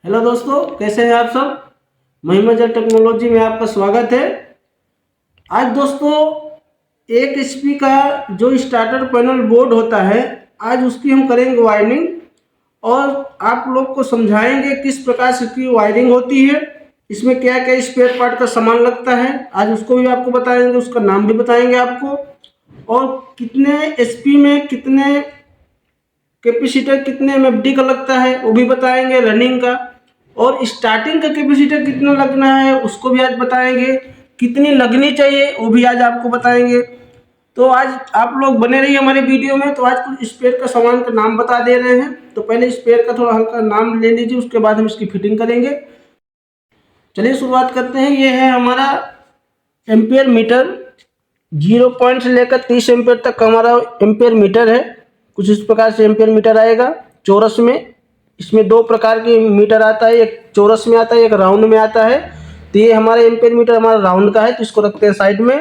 Hello दोस्तों, कैसे हैं आप सब। महिमाजल टेक्नोलॉजी में आपका स्वागत है। आज दोस्तों एक एचपी का जो स्टार्टर पैनल बोर्ड होता है, आज उसकी हम करेंगे वायरिंग और आप लोग को समझाएंगे किस प्रकार से इसकी वायरिंग होती है, इसमें क्या क्या स्पेयर पार्ट का सामान लगता है। आज उसको भी आपको बताएंगे, उसका नाम भी बताएंगे आपको, और कितने एचपी में कितने कैपेसिटर कितने एमएफडी का लगता है वो भी बताएंगे, रनिंग का। और स्टार्टिंग का कैपेसिटर कितना लगना है उसको भी आज बताएंगे, कितनी लगनी चाहिए वो भी आज आपको बताएंगे। तो आज आप लोग बने रहिए हमारे वीडियो में। तो आज कुछ स्पेयर का सामान का नाम बता दे रहे हैं। तो पहले स्पेयर का थोड़ा हल्का नाम ले लीजिए, उसके बाद हम इसकी फिटिंग करेंगे। चलिए शुरुआत करते हैं। ये है हमारा एम्पियर मीटर। 0 से लेकर 30 एम्पियर तक का हमारा एम्पियर मीटर है। कुछ इस प्रकार से एम्पियर मीटर आएगा चौरस में। इसमें दो प्रकार के मीटर आता है, एक चौरस में आता है, एक राउंड में आता है। तो ये हमारा एम्पियर मीटर हमारा राउंड का है, तो इसको रखते हैं साइड में।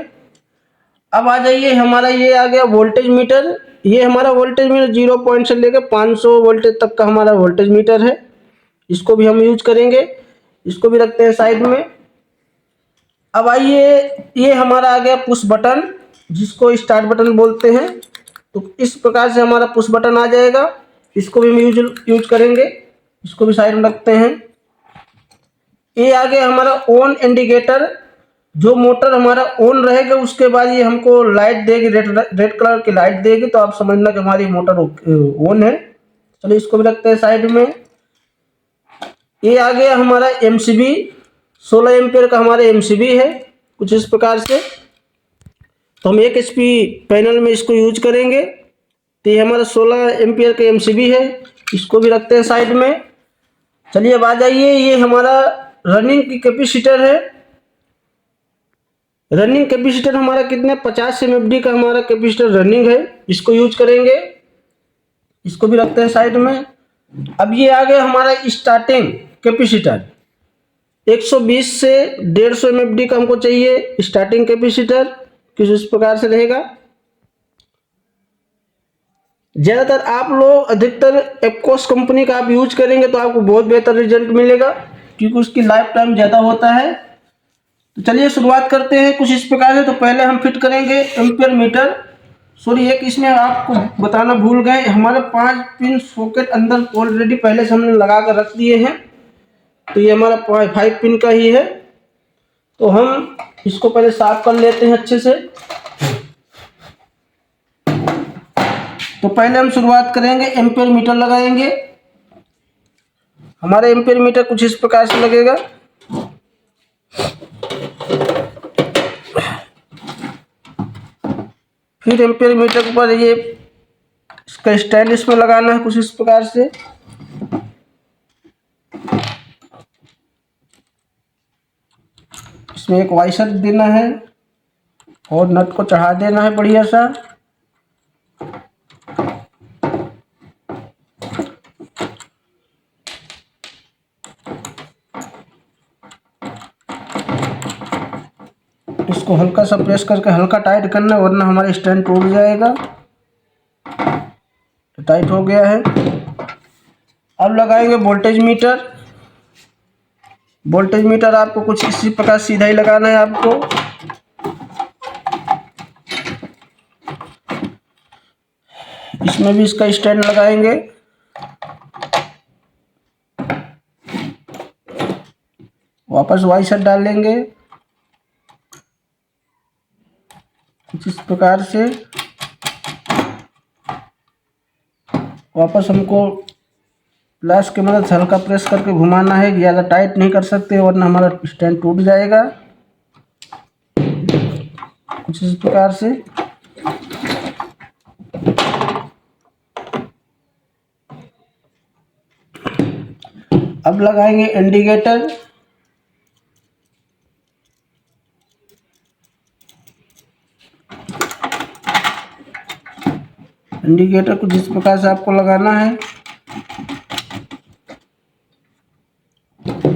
अब आ जाइए, हमारा ये आ गया वोल्टेज मीटर। ये हमारा वोल्टेज मीटर 0 से लेकर 500 वोल्टेज तक का हमारा वोल्टेज मीटर है। इसको भी हम यूज करेंगे, इसको भी रखते हैं साइड में। अब आइए, ये हमारा आ गया पुश बटन, जिसको स्टार्ट बटन बोलते हैं। तो इस प्रकार से हमारा पुश बटन आ जाएगा, इसको भी हम यूज करेंगे, इसको भी साइड में रखते हैं। ये आ गया हमारा ऑन इंडिकेटर। जो मोटर हमारा ऑन रहेगा उसके बाद ये हमको लाइट देगी, रेड कलर की लाइट देगी, तो आप समझना कि हमारी मोटर ऑन है। चलिए इसको भी रखते हैं साइड में। ये आ गया हमारा एमसीबी। 16 एम्पियर का हमारा एमसीबी है, कुछ इस प्रकार से। तो हम 1 एचपी पैनल में इसको यूज करेंगे। तो ये हमारा 16 एम्पियर का एमसीबी है, इसको भी रखते हैं साइड में। चलिए अब आ जाइए, ये हमारा रनिंग की कैपेसिटर है। रनिंग कैपेसिटर हमारा कितने 50 एमएफडी का हमारा कैपेसिटर रनिंग है, इसको यूज करेंगे, इसको भी रखते हैं साइड में। अब ये आ गया हमारा स्टार्टिंग कैपेसिटर। 120 से 150 एमएफडी का हमको चाहिए स्टार्टिंग कैपेसिटर, किस इस प्रकार से रहेगा। ज़्यादातर आप लोग अधिकतर एप्कोस कंपनी का आप यूज करेंगे तो आपको बहुत बेहतर रिजल्ट मिलेगा, क्योंकि उसकी लाइफ टाइम ज़्यादा होता है। तो चलिए शुरुआत करते हैं कुछ इस प्रकार से। तो पहले हम फिट करेंगे एम्पियर मीटर। सॉरी, एक इसमें आपको बताना भूल गए, हमारे 5 पिन सॉकेट अंदर ऑलरेडी पहले से हमने लगा कर रख दिए हैं। तो ये हमारा 5 पिन का ही है। तो हम इसको पहले साफ कर लेते हैं अच्छे से। तो पहले हम शुरुआत करेंगे, एम्पियर मीटर लगाएंगे। हमारा एम्पियर मीटर कुछ इस प्रकार से लगेगा। फिर एम्पियर मीटर पर ये इसका स्टैंड इसमें लगाना है कुछ इस प्रकार से। इसमें एक वाइसर देना है और नट को चढ़ा देना है बढ़िया सा। इसको हल्का सा प्रेस करके हल्का टाइट करना, वरना हमारा स्टैंड टूट जाएगा। तो टाइट हो गया है। अब लगाएंगे वोल्टेज मीटर। वोल्टेज मीटर आपको कुछ इसी प्रकार सीधा ही लगाना है आपको। इसमें भी इसका स्टैंड लगाएंगे। वापस वाइसर डालेंगे कुछ इस प्रकार से। वापस हमको प्लस की मदद से हल्का प्रेस करके घुमाना है, ज़्यादा टाइट नहीं कर सकते वरना हमारा स्टैंड टूट जाएगा। कुछ इस प्रकार से। अब लगाएंगे इंडिकेटर। इंडिकेटर को जिस प्रकार से आपको लगाना है,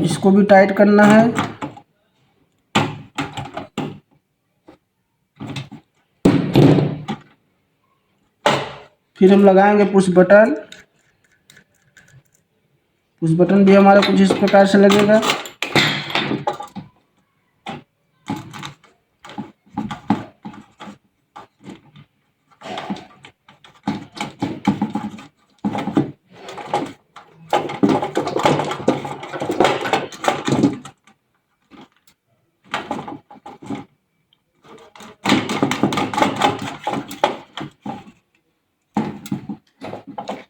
इसको भी टाइट करना है। फिर हम लगाएंगे पुश बटन। पुश बटन भी हमारा कुछ इस प्रकार से लगेगा।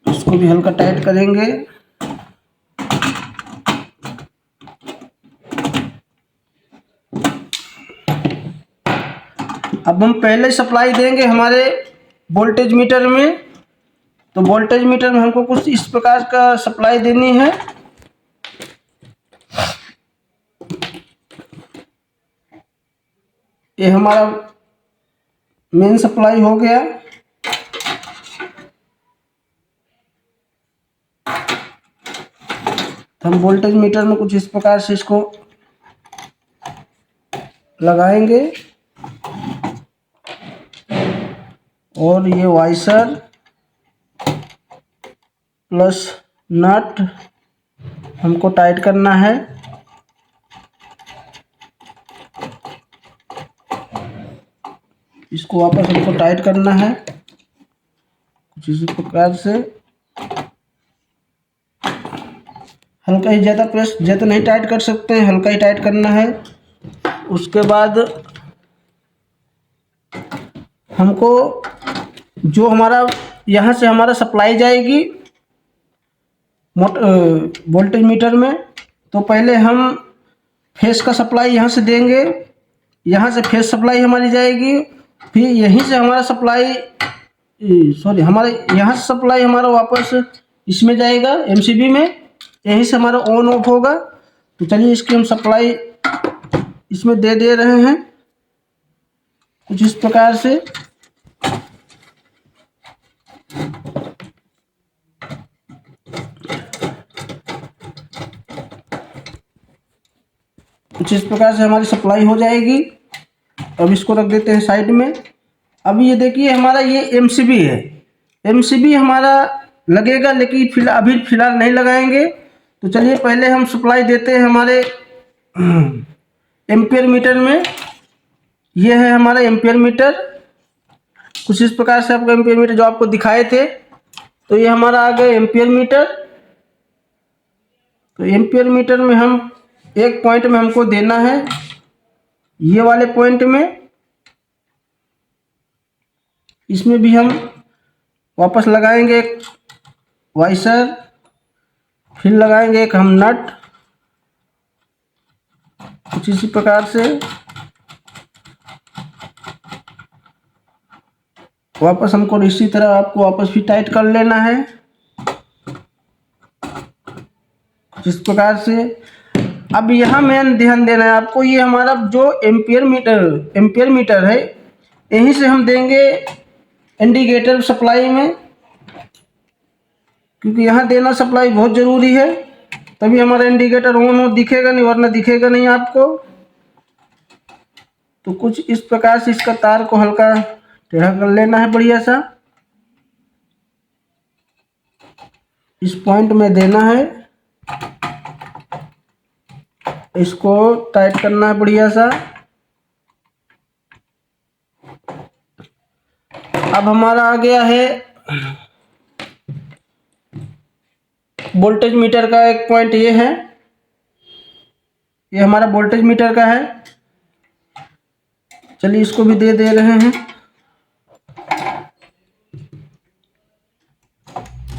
इसको भी हल्का टाइट करेंगे। अब हम पहले सप्लाई देंगे हमारे वोल्टेज मीटर में। तो वोल्टेज मीटर में हमको कुछ इस प्रकार का सप्लाई देनी है। ये हमारा मेन सप्लाई हो गया। तो हम वोल्टेज मीटर में कुछ इस प्रकार से इसको लगाएंगे और ये वाइसर प्लस नट हमको टाइट करना है। इसको वापस हमको टाइट करना है कुछ इसी प्रकार से। हल्का ही, ज़्यादा प्रेस ज़्यादा नहीं टाइट कर सकते हैं, हल्का ही टाइट करना है। उसके बाद हमको जो हमारा यहाँ से हमारा सप्लाई जाएगी वोल्टेज मीटर में, तो पहले हम फेस का सप्लाई यहाँ से देंगे। यहाँ से फेस सप्लाई हमारी जाएगी, फिर यहीं से हमारा सप्लाई हमारे यहाँ से सप्लाई हमारा वापस इसमें जाएगा एमसीबी में। यहीं से हमारा ऑन ऑफ होगा। तो चलिए इसकी हम सप्लाई इसमें दे रहे हैं कुछ इस प्रकार से। कुछ इस प्रकार से हमारी सप्लाई हो जाएगी। अब इसको रख देते हैं साइड में। अब ये देखिए हमारा ये एमसीबी है। एमसीबी हमारा लगेगा, लेकिन अभी फिलहाल नहीं लगाएंगे। तो चलिए पहले हम सप्लाई देते हैं हमारे एम्पियर मीटर में। ये है हमारा एम्पियर मीटर। कुछ इस प्रकार से आपको एम्पियर मीटर जो आपको दिखाए थे, तो ये हमारा आ गया एम्पियर मीटर। तो एम्पियर मीटर में हम एक पॉइंट में हमको देना है, ये वाले पॉइंट में। इसमें भी हम वापस लगाएंगे एक वाइसर, फिर लगाएंगे एक हम नट कुछ इसी प्रकार से। वापस हमको इसी तरह आपको वापस भी टाइट कर लेना है कुछ इस प्रकार से। अब यहाँ मेन ध्यान देना है आपको, ये हमारा जो एम्पियर मीटर है, यहीं से हम देंगे इंडिकेटर सप्लाई में, क्योंकि यहाँ देना सप्लाई बहुत ज़रूरी है। तभी हमारा इंडिकेटर ऑन हो दिखेगा, नहीं वरना दिखेगा नहीं आपको। तो कुछ इस प्रकार से इसका तार को हल्का टेढ़ा कर लेना है बढ़िया सा। इस पॉइंट में देना है, इसको टाइट करना है बढ़िया सा। अब हमारा आ गया है वोल्टेज मीटर का एक पॉइंट, ये है, ये हमारा वोल्टेज मीटर का है। चलिए इसको भी दे रहे हैं।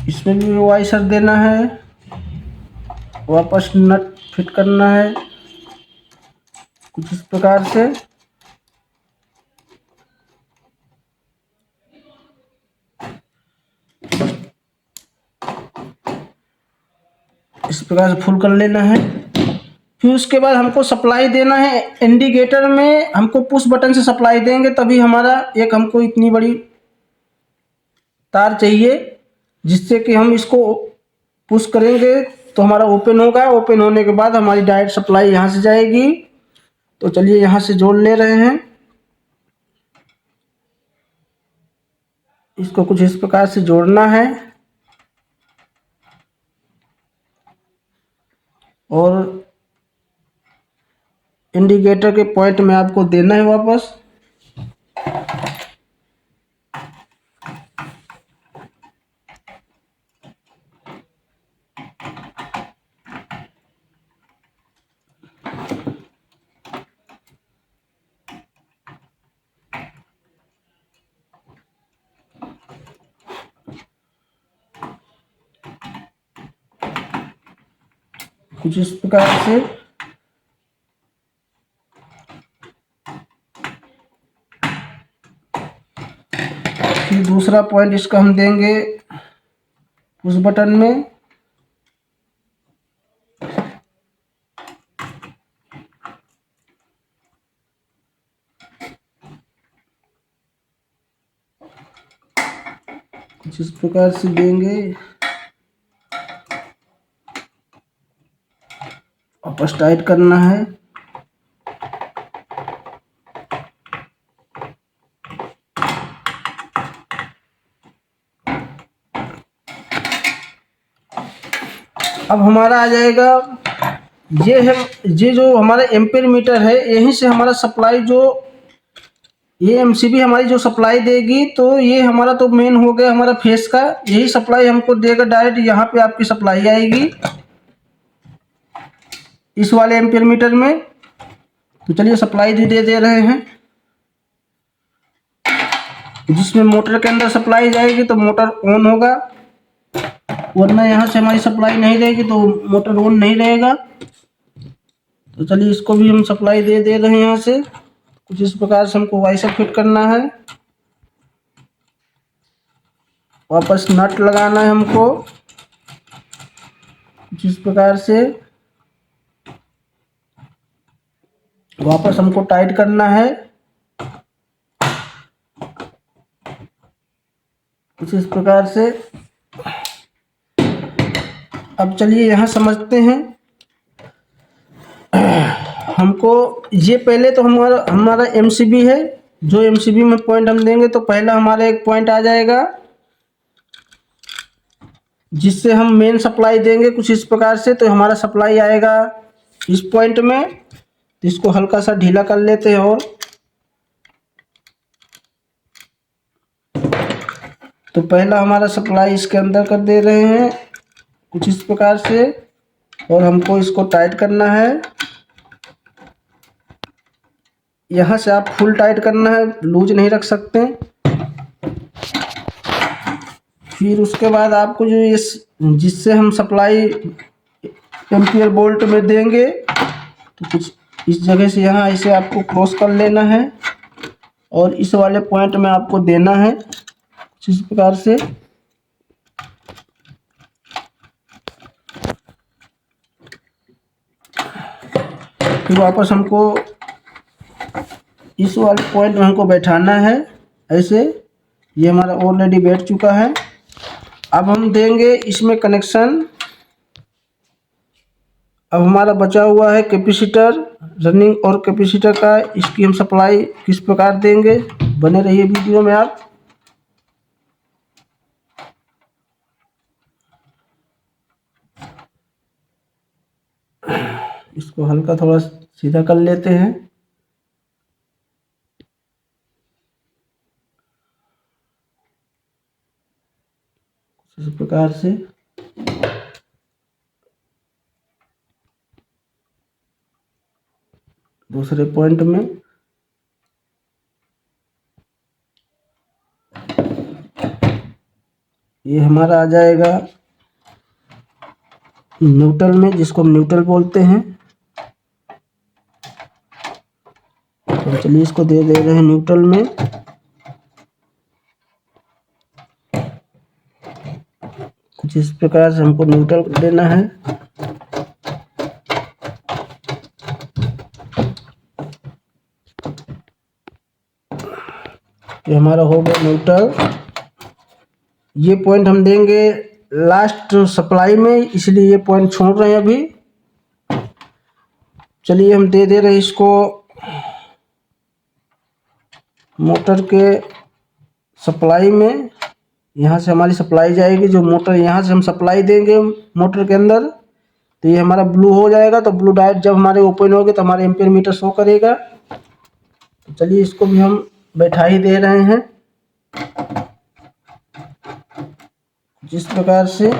इसमें भी वाइसर देना है, वापस नट फिट करना है कुछ इस प्रकार से। इस प्रकार से फुल कर लेना है। फिर उसके बाद हमको सप्लाई देना है इंडिकेटर में। हमको पुश बटन से सप्लाई देंगे, तभी हमारा एक हमको इतनी बड़ी तार चाहिए, जिससे कि हम इसको पुश करेंगे तो हमारा ओपन होगा। ओपन होने के बाद हमारी डायरेक्ट सप्लाई यहाँ से जाएगी। तो चलिए यहाँ से जोड़ ले रहे हैं। इसको कुछ इस प्रकार से जोड़ना है। और इंडिकेटर के पॉइंट में आपको देना है वापस। कुछ इस प्रकार से फिर दूसरा पॉइंट इसका हम देंगे उस बटन में। कुछ इस प्रकार से देंगे, वापस टाइट करना है। अब हमारा आ जाएगा, ये जो हमारा एम्पेयर मीटर है, यहीं से हमारा सप्लाई, जो ये एमसीबी हमारी जो सप्लाई देगी, तो ये हमारा तो मेन हो गया हमारा फेस का, यही सप्लाई हमको देगा डायरेक्ट। यहाँ पे आपकी सप्लाई आएगी इस वाले एम्पेयर मीटर में। तो चलिए सप्लाई भी दे रहे हैं, जिसमें मोटर के अंदर सप्लाई जाएगी तो मोटर ऑन होगा, वरना यहाँ से हमारी सप्लाई नहीं रहेगी तो मोटर ऑन नहीं रहेगा। तो चलिए इसको भी हम सप्लाई दे रहे हैं यहाँ से। कुछ इस प्रकार से हमको वाइसर फिट करना है, वापस नट लगाना है हमको कुछ इस प्रकार से, वापस हमको टाइट करना है कुछ इस प्रकार से। अब चलिए यहाँ समझते हैं। हमको ये पहले तो हमारा एमसीबी है, जो एमसीबी में पॉइंट हम देंगे, तो पहला हमारा एक पॉइंट आ जाएगा जिससे हम मेन सप्लाई देंगे कुछ इस प्रकार से। तो हमारा सप्लाई आएगा इस पॉइंट में, तो इसको हल्का सा ढीला कर लेते हैं और तो पहला हमारा सप्लाई इसके अंदर कर दे रहे हैं कुछ इस प्रकार से, और हमको इसको टाइट करना है। यहाँ से आप फुल टाइट करना है, लूज नहीं रख सकते। फिर उसके बाद आपको जो ये जिससे हम सप्लाई एम्पियर बोल्ट में देंगे, तो कुछ इस जगह से यहाँ इसे आपको क्रॉस कर लेना है और इस वाले पॉइंट में आपको देना है कुछ इस प्रकार से। फिर वापस हमको इस वाले पॉइंट में हमको बैठाना है ऐसे। ये हमारा ऑलरेडी बैठ चुका है। अब हम देंगे इसमें कनेक्शन। अब हमारा बचा हुआ है कैपेसिटर, रनिंग और कैपेसिटर का, इसकी हम सप्लाई किस प्रकार देंगे, बने रहिए वीडियो में आप। इसको हल्का थोड़ा सीधा कर लेते हैं। इस प्रकार से दूसरे पॉइंट में ये हमारा आ जाएगा न्यूट्रल में, जिसको हम न्यूट्रल बोलते हैं। तो चलिए इसको दे रहे हैं न्यूट्रल में। कुछ इस प्रकार से हमको न्यूट्रल देना है। ये हमारा हो गया न्यूट्रल। ये पॉइंट हम देंगे लास्ट सप्लाई में, इसलिए ये पॉइंट छोड़ रहे हैं अभी। चलिए हम दे रहे हैं इसको मोटर के सप्लाई में। यहाँ से हमारी सप्लाई जाएगी, जो मोटर यहाँ से हम सप्लाई देंगे मोटर के अंदर, तो ये हमारा ब्लू हो जाएगा। तो ब्लू डायोड जब हमारे ओपन होगी तो हमारे एम्पियर मीटर शो करेगा। तो चलिए इसको भी हम बैठा ही दे रहे हैं जिस प्रकार से।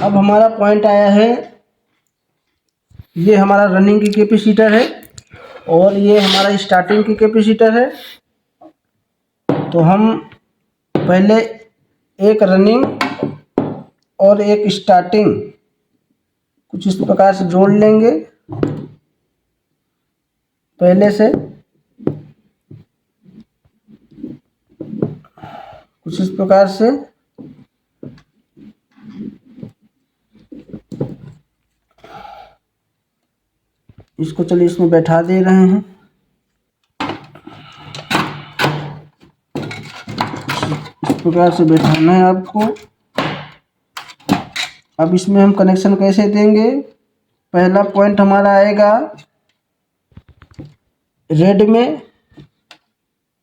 अब हमारा पॉइंट आया है, ये हमारा रनिंग की कैपेसिटर है और ये हमारा स्टार्टिंग की कैपेसिटर है। तो हम पहले एक रनिंग और एक स्टार्टिंग कुछ इस प्रकार से जोड़ लेंगे पहले से, कुछ इस प्रकार से। इसको चलिए इसमें बैठा दे रहे हैं। इस प्रकार से बैठाना है आपको। अब इसमें हम कनेक्शन कैसे देंगे? पहला पॉइंट हमारा आएगा रेड में,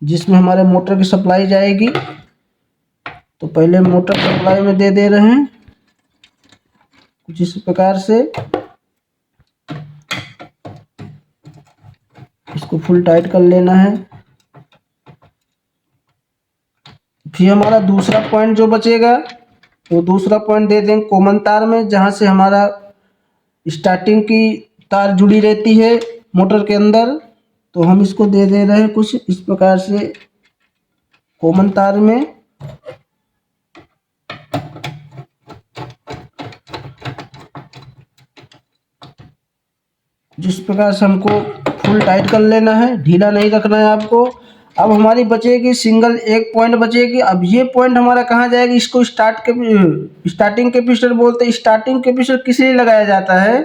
जिसमें हमारे मोटर की सप्लाई जाएगी। तो पहले मोटर सप्लाई में दे रहे हैं कुछ इस प्रकार से। इसको फुल टाइट कर लेना है। फिर हमारा दूसरा पॉइंट जो बचेगा वो दूसरा पॉइंट दे देंगे कॉमन तार में, जहाँ से हमारा स्टार्टिंग की तार जुड़ी रहती है मोटर के अंदर। तो हम इसको दे रहे हैं कुछ इस प्रकार से कॉमन तार में। जिस प्रकार से हमको फुल टाइट कर लेना है, ढीला नहीं रखना है आपको। अब हमारी बचेगी सिंगल एक पॉइंट बचेगी। अब ये पॉइंट हमारा कहाँ जाएगी? इसको स्टार्टिंग कैपेसिटर बोलते हैं। स्टार्टिंग कैपेसिटर किस लिए लगाया जाता है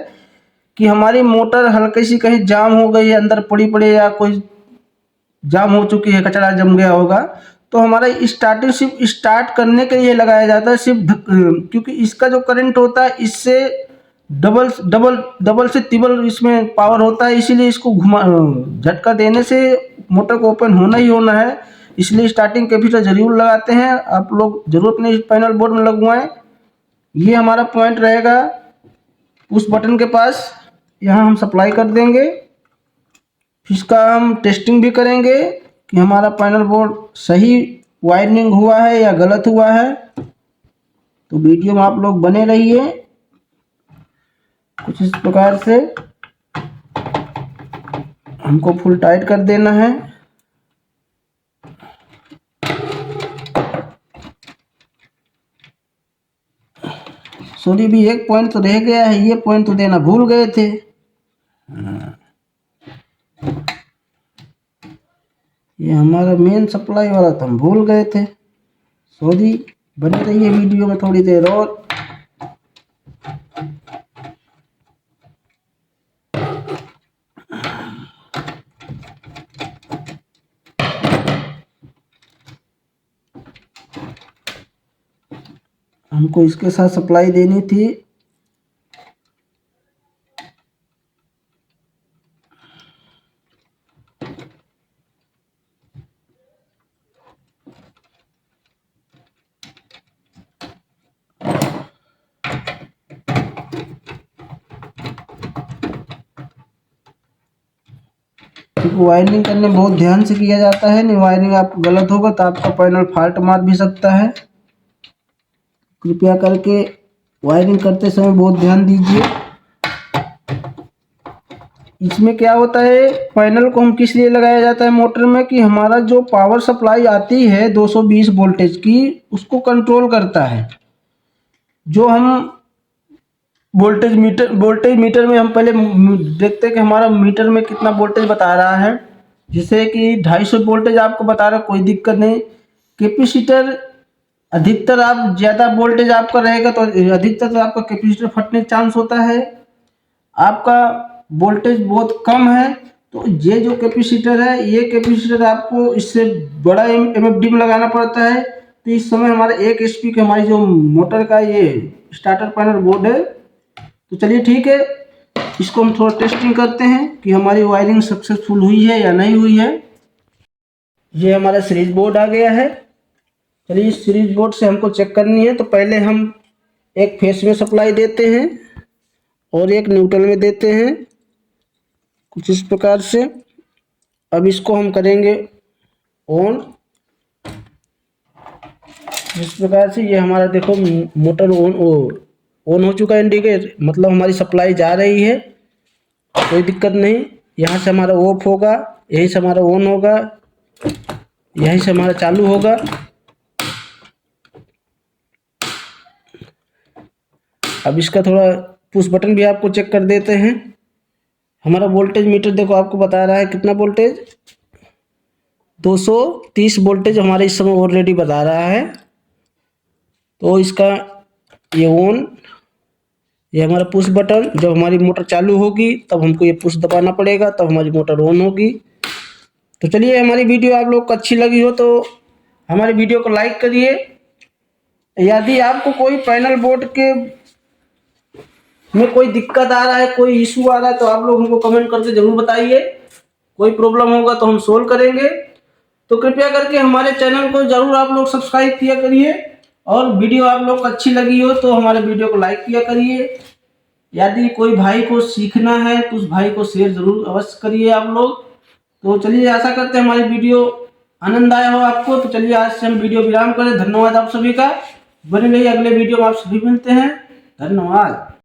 कि हमारी मोटर हल्की सी कहीं जाम हो गई है, अंदर पड़ी या कोई जाम हो चुकी है, कचरा जम गया होगा, तो हमारा स्टार्टिंग सिर्फ स्टार्ट करने के लिए लगाया जाता है सिर्फ। क्योंकि इसका जो करंट होता है इससे डबल डबल डबल से ट्रिपल इसमें पावर होता है, इसीलिए इसको घुमा झटका देने से मोटर को ओपन होना ही होना है। इसलिए स्टार्टिंग कैपेसिटर जरूर लगाते हैं। आप लोग जरूर अपने पैनल बोर्ड में लगवाएं। ये हमारा पॉइंट रहेगा उस बटन के पास, यहाँ हम सप्लाई कर देंगे। इसका हम टेस्टिंग भी करेंगे कि हमारा पैनल बोर्ड सही वायरिंग हुआ है या गलत हुआ है। तो वीडियो में आप लोग बने रहिए। कुछ इस प्रकार से हमको फुल टाइट कर देना है। सॉरी भी एक पॉइंट तो रह गया है, ये पॉइंट तो देना भूल गए थे। ये हमारा मेन सप्लाई वाला तो हम भूल गए थे। सॉरी, बने रहिए वीडियो में थोड़ी देर और। हमको इसके साथ सप्लाई देनी थी। वायरिंग करने बहुत ध्यान से किया जाता है, नहीं वायरिंग आपको गलत होगा तो आपका पैनल फॉल्ट मार भी सकता है। कृपया करके वायरिंग करते समय बहुत ध्यान दीजिए। इसमें क्या होता है, पैनल को हम किस लिए लगाया जाता है मोटर में कि हमारा जो पावर सप्लाई आती है 220 वोल्टेज की, उसको कंट्रोल करता है। जो हम वोल्टेज मीटर में हम पहले देखते हैं कि हमारा मीटर में कितना वोल्टेज बता रहा है। जैसे कि 250 वोल्टेज आपको बता रहा है, कोई दिक्कत नहीं। कैपेसिटर अधिकतर आप ज़्यादा वोल्टेज आपका रहेगा तो अधिकतर तो आपका कैपेसिटर फटने का चांस होता है। आपका वोल्टेज बहुत कम है तो ये जो कैपेसिटर है, ये कैपेसिटर आपको इससे बड़ा एमएफडी में लगाना पड़ता है। तो इस समय हमारा 1 HP की हमारी जो मोटर का ये स्टार्टर पैनल बोर्ड है। तो चलिए ठीक है, इसको हम थोड़ा टेस्टिंग करते हैं कि हमारी वायरिंग सक्सेसफुल हुई है या नहीं हुई है। ये हमारा सीरीज बोर्ड आ गया है। चलिए इस सीरीज बोर्ड से हमको चेक करनी है। तो पहले हम एक फेस में सप्लाई देते हैं और एक न्यूट्रल में देते हैं, कुछ इस प्रकार से। अब इसको हम करेंगे ऑन। इस प्रकार से ये हमारा देखो मोटर ऑन हो चुका है, इंडिकेट मतलब हमारी सप्लाई जा रही है, कोई दिक्कत नहीं। यहाँ से हमारा ऑफ होगा, यहीं से हमारा ऑन होगा, यहीं से हमारा चालू होगा। अब इसका थोड़ा पुश बटन भी आपको चेक कर देते हैं। हमारा वोल्टेज मीटर देखो आपको बता रहा है कितना वोल्टेज, 230 वोल्टेज हमारे इस समय ऑलरेडी बता रहा है। तो इसका ये ऑन, ये हमारा पुश बटन, जब हमारी मोटर चालू होगी तब हमको ये पुश दबाना पड़ेगा, तब हमारी मोटर ऑन होगी। तो चलिए, हमारी वीडियो आप लोग को अच्छी लगी हो तो हमारी वीडियो को लाइक करिए। यदि आपको कोई पैनल बोर्ड के में कोई दिक्कत आ रहा है, कोई इशू आ रहा है, तो आप लोग हमको कमेंट करके ज़रूर बताइए। कोई प्रॉब्लम होगा तो हम सोल्व करेंगे। तो कृपया करके हमारे चैनल को ज़रूर आप लोग सब्सक्राइब किया करिए, और वीडियो आप लोग को अच्छी लगी हो तो हमारे वीडियो को लाइक किया करिए। यदि कोई भाई को सीखना है तो उस भाई को शेयर ज़रूर अवश्य करिए आप लोग। तो चलिए, आशा करते हैं हमारी वीडियो आनंद आया हो आपको। तो चलिए, आज से हम वीडियो विराम करें। धन्यवाद आप सभी का। बने रहिए, अगले वीडियो में आप सभी मिलते हैं। धन्यवाद।